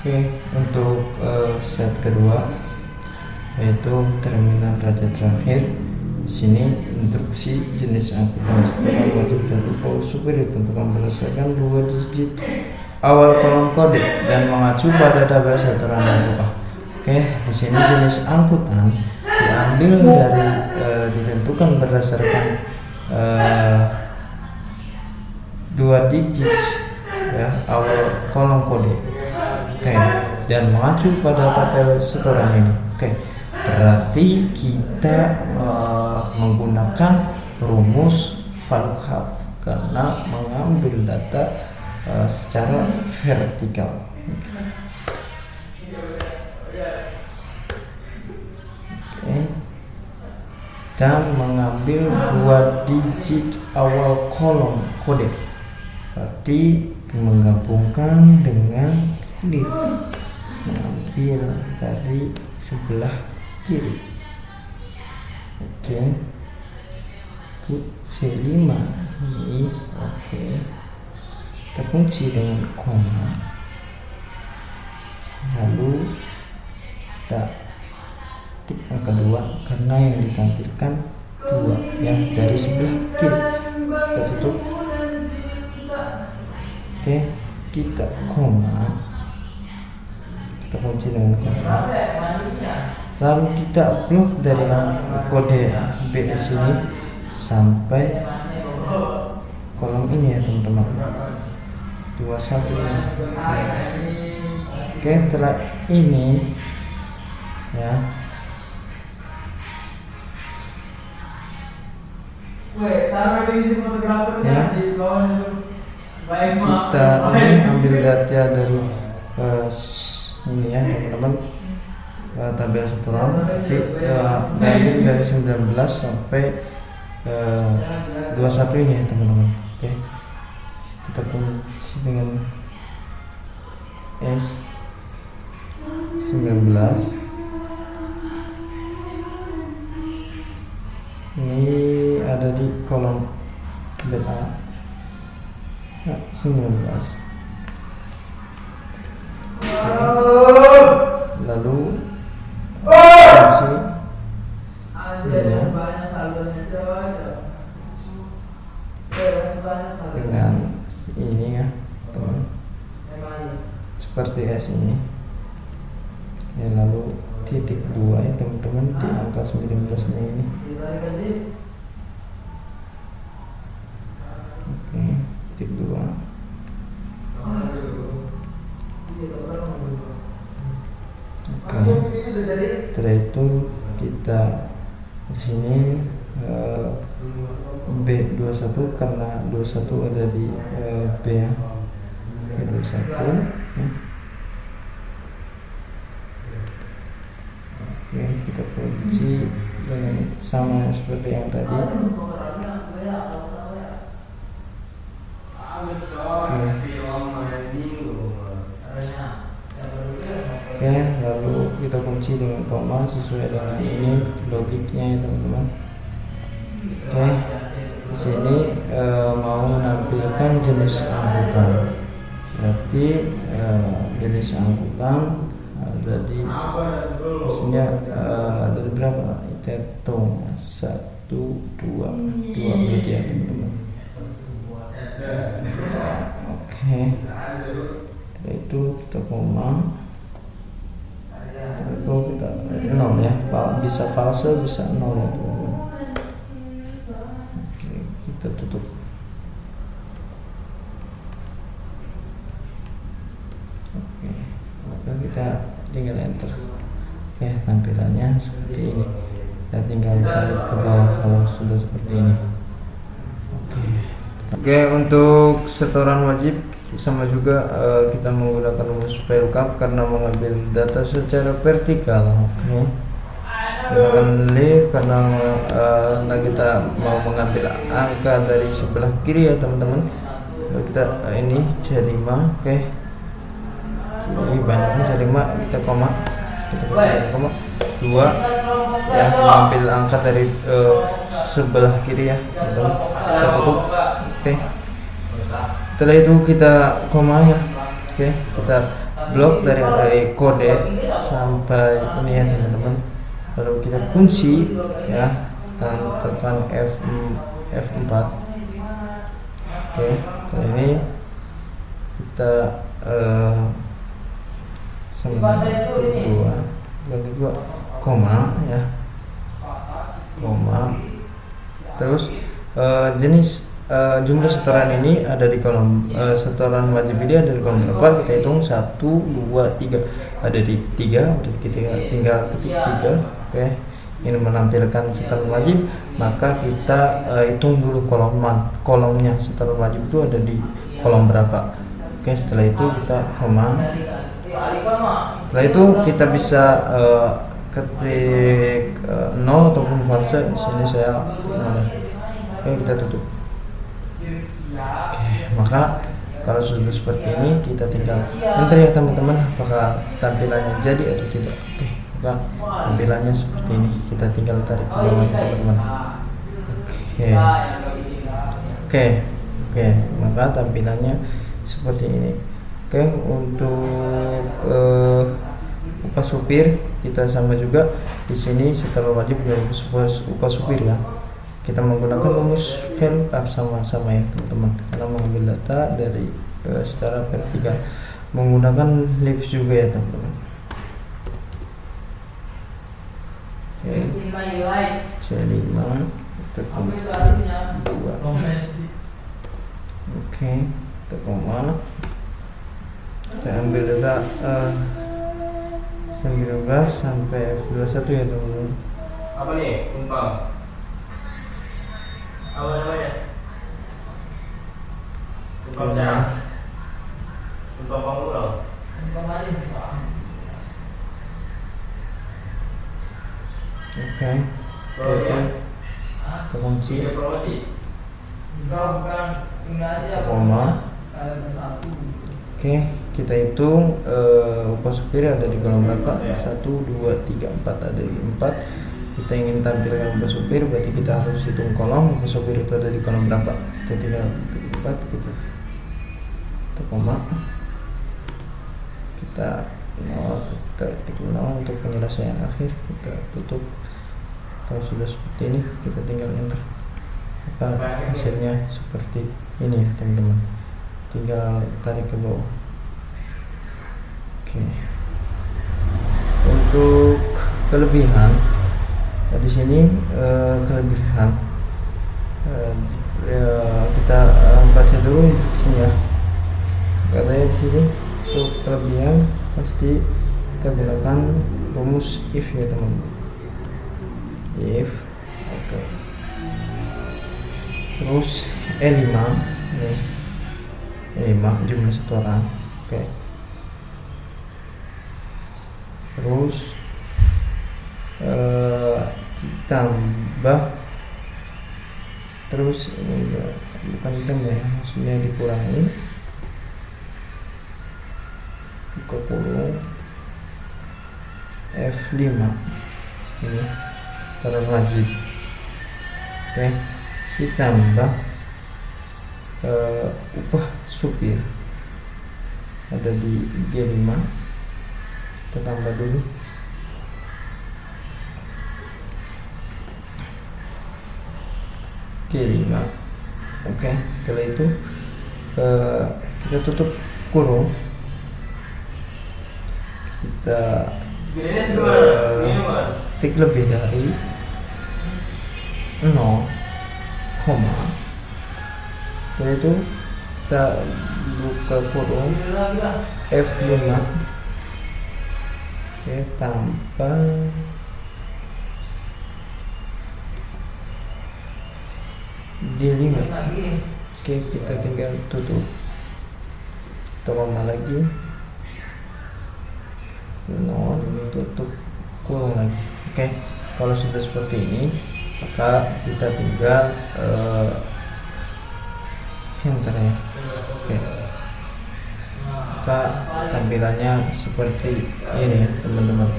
Oke, untuk set kedua yaitu terminal raja terakhir. Di sini instruksi jenis angkutan setoran wajib dan upah supir ditentukan berdasarkan 2 digit awal kolom kode dan mengacu pada tabel setoran dan upah. Oke, di sini jenis angkutan diambil dari ditentukan berdasarkan 2 digit ya awal kolom kode. Oke, dan mengacu pada tabel setoran ini. Oke, berarti kita menggunakan rumus VLOOKUP karena mengambil data secara vertikal. Oke, dan mengambil 2 digit awal kolom kode. Berarti menggabungkan dengan ini, mengambil dari sebelah kiri. Oke, C5 ini. Oke, kita kunci dengan koma, lalu kita tik yang kedua karena yang ditampilkan 2 yang dari sebelah kiri, kita tutup. Oke, kita koma, kita kunci dengan koma, lalu kita blok dari kode BS ini sampai kolom ini ya teman-teman, 21 ini. Oke, setelah ini ya kita ini ambil data dari ini ya teman-teman, tabel setoran. Nanti ambil dari 19 sampai 21 ini ya teman-teman. Oke, kita kunci dengan S 19. Ini ada di kolom BA 19. Lalu kunci dengan ini ya teman, seperti S ini ya, lalu titik 2 ya teman-teman di angka 19 ini. Oke, titik 2. Oke, setelah itu kita di sini B21 karena 21 ada di B ya, B21 ya. Oke, kita kunci dengan sama seperti yang tadi. Oke, lalu kita kunci dengan koma sesuai dengan ini logiknya ya teman-teman. Oke, di sini mau menampilkan jenis angkutan. Berarti jenis angkutan ada di maksudnya ada di berapa? Kita hitung 1, 2 berarti ya teman-teman. Oke, setelah itu kita koma, itu kita 0 ya, bisa false bisa 0 ya teman-teman. Oke, kita tutup. Oke, maka kita tinggal enter. Oke, tampilannya seperti ini. Kita tinggal tarik ke bawah kalau sudah seperti ini. Oke, untuk setoran wajib sama juga kita menggunakan rumus VLOOKUP karena mengambil data secara vertikal. Oke, kita akan leave karena kita mau mengambil angka dari sebelah kiri ya teman-teman. Kita ini C5. Oke, ini banyak C5, kita koma, kita koma 2 ya, mengambil angka dari sebelah kiri ya teman-teman. Kita tutup. Oke, setelah itu kita koma ya. Oke, kita blok dari kode sampai ini ya teman-teman, lalu kita kunci ya, dan tekan F4. Oke, kali ini kita dua koma ya, koma. Terus jenis jumlah setoran ini ada di kolom setoran wajib ini ada di kolom berapa, kita hitung 1, 2, 3, ada di 3, berarti kita tinggal ketik 3. Oke, ini menampilkan setoran wajib, maka kita hitung dulu kolomnya setoran wajib itu ada di kolom berapa. Oke, setelah itu kita koma. Setelah itu kita bisa ketik 0 ataupun false. Di sini saya 0. Oke, kita tutup. Oke, maka kalau sudah seperti ini kita tinggal enter ya teman-teman, apakah tampilannya jadi atau tidak. Oke, maka tampilannya seperti ini, kita tinggal tarik ke bawah teman-teman. Oke, maka tampilannya seperti ini. Oke, untuk upah supir kita sama juga di sini setelah wajib upah supir ya. Kita menggunakan rumus VLOOKUP sama-sama ya teman-teman, karena mengambil data dari secara vertikal, menggunakan list juga ya teman-teman. Oke, C5 tekan C2. Oke, kita koma, kita ambil data 19 sampai F21 ya teman-teman. Apa nih? Umpam. Apa namanya? Umpam siapa? Umpam Pangulo. Umpam Alin. Oke, kita kunci. Koma. Oke, kita hitung upah supir ada di kolom berapa? 1, 2, 3, 4, ada di 4. Kita ingin tampilkan upah supir, berarti kita harus hitung kolom upah supir itu ada di kolom berapa. Kita tinggal ketik 4, kita koma, kita 0, kita ketik 0 untuk penyelesaian akhir, kita tutup. Kalau sudah seperti ini kita tinggal enter, maka hasilnya seperti ini ya teman-teman, tinggal tarik ke bawah. Oke, untuk kelebihan di sini kelebihan kita baca dulu instruksinya. Katanya di sini untuk kelebihan pasti kita gunakan rumus if ya teman-teman. If, oke. Terus E5 nih, E5 jumlah setoran, oke. Terus ditambah, terus ini bukan ditambah ya, maksudnya dikurangi 30 F5 ini setoran wajib, oke. Ditambah upah supir ada di G5, kita tambah dulu. G5. Oke, setelah itu kita tutup kurung, kita ketik lebih dari 0, setelah itu kita buka kurung F5, oke, tambah D5. Oke, kita tinggal tutup, koma lagi, 0, tutup, kurung lagi. Oke, kalau sudah seperti ini maka kita tinggal enter ya. Oke, maka tampilannya seperti ini ya teman-teman.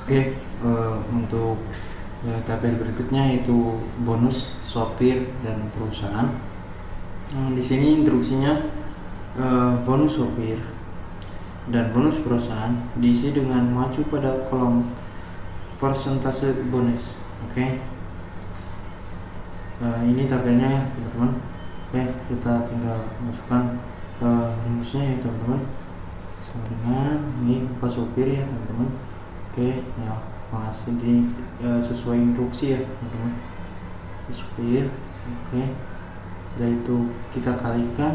Oke, Oke, untuk tabel berikutnya itu bonus sopir dan perusahaan. Di sini instruksinya bonus sopir dan bonus perusahaan diisi dengan maju pada kolom persentase bonus. Oke. Ini tabelnya ya teman-teman. Oke, kita tinggal masukkan rumusnya ya teman-teman. Sama dengan ini upah sopir ya teman-teman. Oke, ya masih sesuai instruksi ya teman-teman. Sopir. Oke. Setelah itu kita kalikan.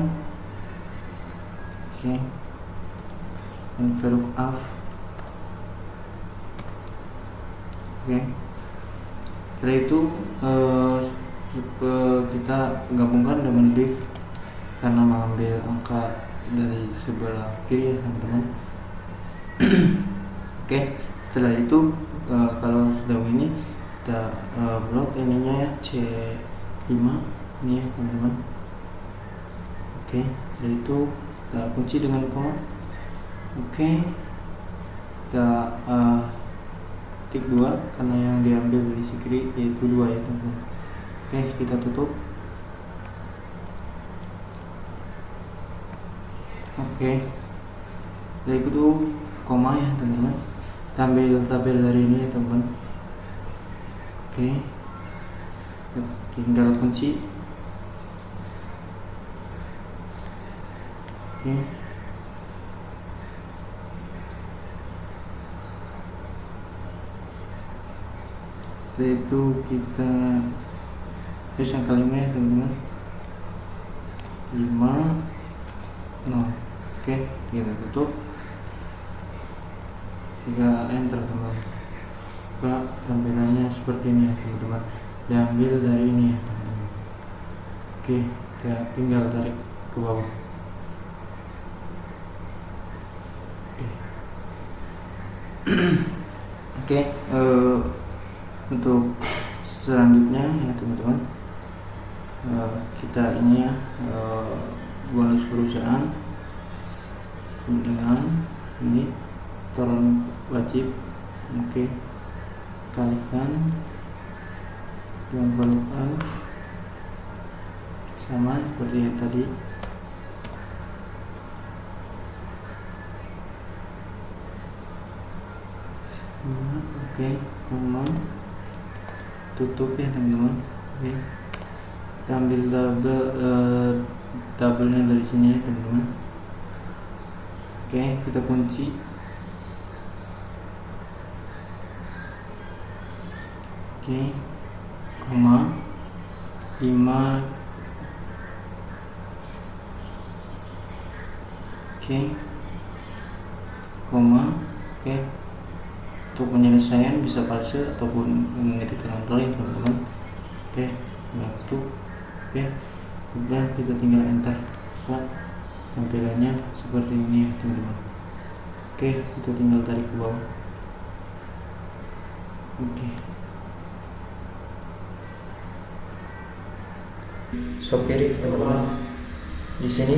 Oke. Envelope up. Oke. Setelah itu kita gabungkan dengan div karena mengambil angka dari sebelah kiri ya teman-teman. Oke, setelah itu kalau sudah ini kita blok ininya ya C5 ini ya teman-teman. Oke, setelah itu kita kunci dengan koma. Oke, kita tik 2 karena yang diambil dari sisi kiri yaitu 2 ya teman-teman. Oke, kita tutup. Oke, setelah itu koma ya teman-teman. Kita ambil tabel dari ini ya teman-teman. Oke, tinggal kunci. Oke. Setelah itu kita tulis angka 5 ya teman-teman. 5 0. Oke, kita tutup. Kita enter teman-teman. Tampilannya seperti ini ya teman-teman. Diambil dari ini ya teman-teman. Oke, kita tinggal tarik ke bawah. Oke, untuk selanjutnya ya teman-teman, kita ini ya bonus perusahaan dengan ini toron wajib. Oke, kalikan dengan value sama seperti yang tadi. Oke, koma, tutup ya teman-teman. Oke, kita ambil tabelnya dari sini ya teman-teman. Oke, kita kunci. Oke, koma 5. Oke, koma. Oke, untuk penyelesaian bisa palsu ataupun mengetik kontrol ya teman-teman. Oke, waktu. Oke, udah kita tinggal enter. Nah, tampilannya seperti ini ya teman-teman. Oke, kita tinggal tarik ke bawah. Oke, sopir teman-teman. Di sini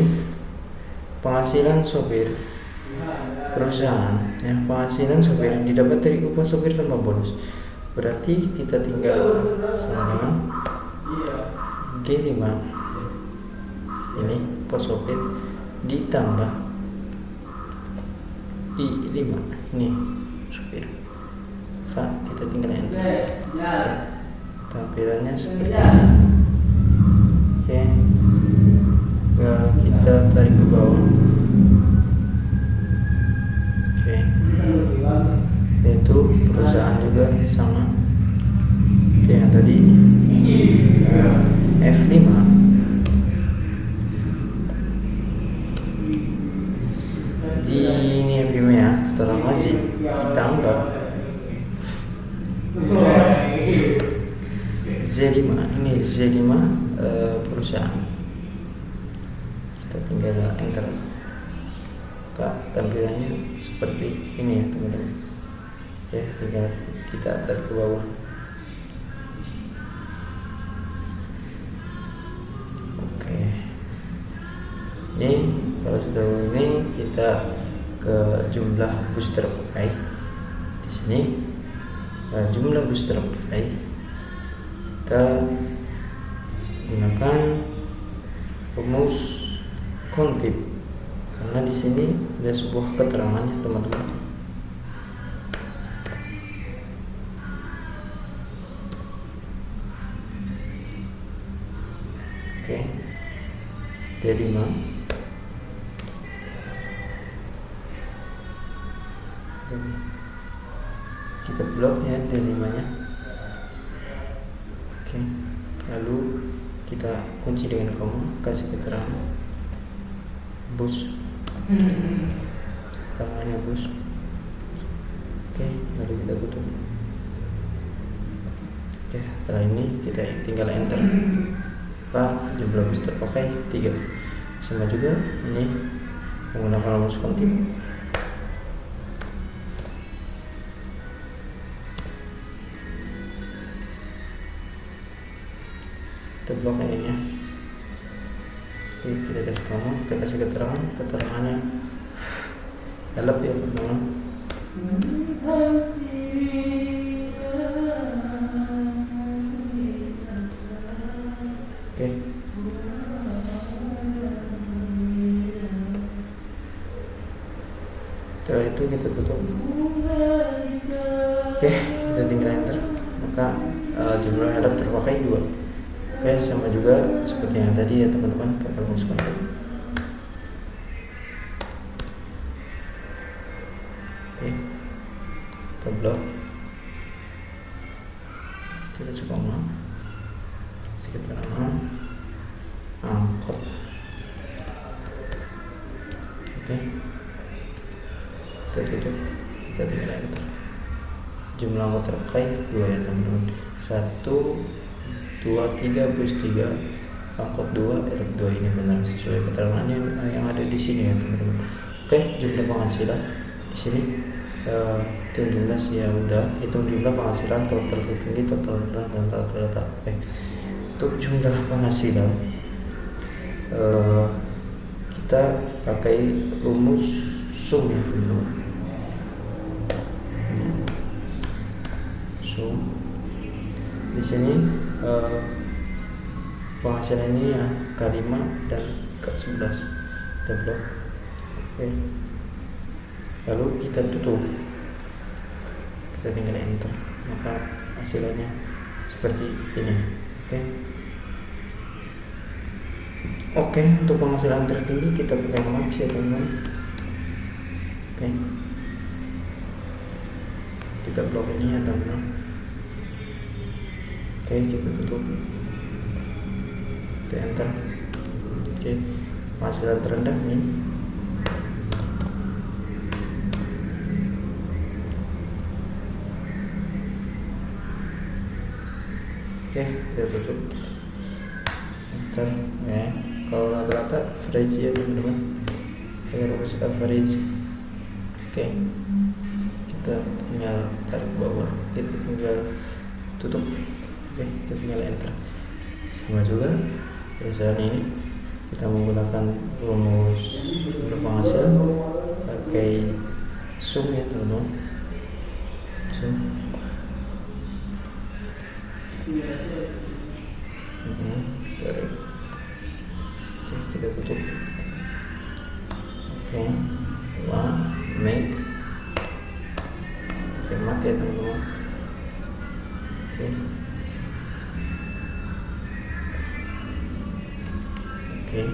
penghasilan sopir perusahaan ya, penghasilan sopir didapat dari upah sopir tanpa bonus. Berarti kita tinggal sama dengan G5 ini upah sopir ditambah I5 ini sopir. Kita tinggal enter. Tampilannya seperti ini. Oke, kita tarik ke bawah. Oke, yaitu perusahaan juga sama. Oke, yang tadi F5 di ini F5 ya. Setelah masih ditambah Z5 ini Z5 perusahaan. Kita tinggal enter. Tampilannya seperti ini ya teman-teman. Oke, tinggal kita tarik ke bawah. Oke, ini kalau sudah ini kita ke jumlah booster pakai. Di sini jumlah bus terpakai, kita gunakan rumus kontib karena di sini ada sebuah keterangannya teman-teman. Oke, D5 kita blok ya D5 nya. Oke, lalu kita kunci dengan koma, kasih keterangan bus, keterangannya bus. Oke, lalu kita tutup. Oke, setelah ini kita tinggal enter. Jumlah bus terpakai 3, sama juga ini menggunakan rumus kontib. Kita blok ini ya. Oke, kita kasih koma, kita kasih keterangannya elep ya teman-teman. Oke, setelah itu kita tutup. Oke, kita tinggal enter, maka jumlah elep terpakai 2. Oke, sama juga seperti yang tadi ya teman-teman, pakai rumus kontib. Oke, kita blok, kita coba keterangan angkot. Oke, kita tutup, kita tinggal enter. Jumlah angkot terpakai 2 ya teman-teman. 1, 2, 3 bus 3, angkot 2, RF2. Ini benar sesuai keterangannya yang ada di sini ya teman-teman. Oke, jumlah penghasilan di sini hitung jumlah sih ya udah, hitung jumlah penghasilan total tertinggi, total rendah dan rata-rata. Untuk jumlah penghasilan kita pakai rumus sum ya teman-teman. Sum di sini penghasilan ini ya K5 dan K11 kita blok. Oke, lalu kita tutup, kita tinggal enter, maka hasilnya seperti ini. Oke, untuk penghasilan tertinggi kita pakai max ya teman-teman. Oke, kita blok ini ya teman-teman. Oke, kita tutup, kita enter. Oke, penghasilan terendah min. Oke, kita tutup, enter ya. Kalau rata-rata average ya teman-teman, kita rumus average. Oke, kita tinggal tarik ke bawah, kita tinggal tutup. Oke, kita tinggal enter. Sama juga perusahaan ini kita menggunakan rumus penghasilan pakai sum ya teman-teman. Sum. Tarik. Oke, kita tutup. Oke, make pakai mark ya teman-teman. Oke,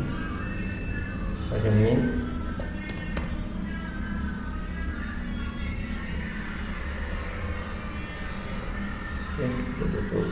pakai min. Oke, kita tutup.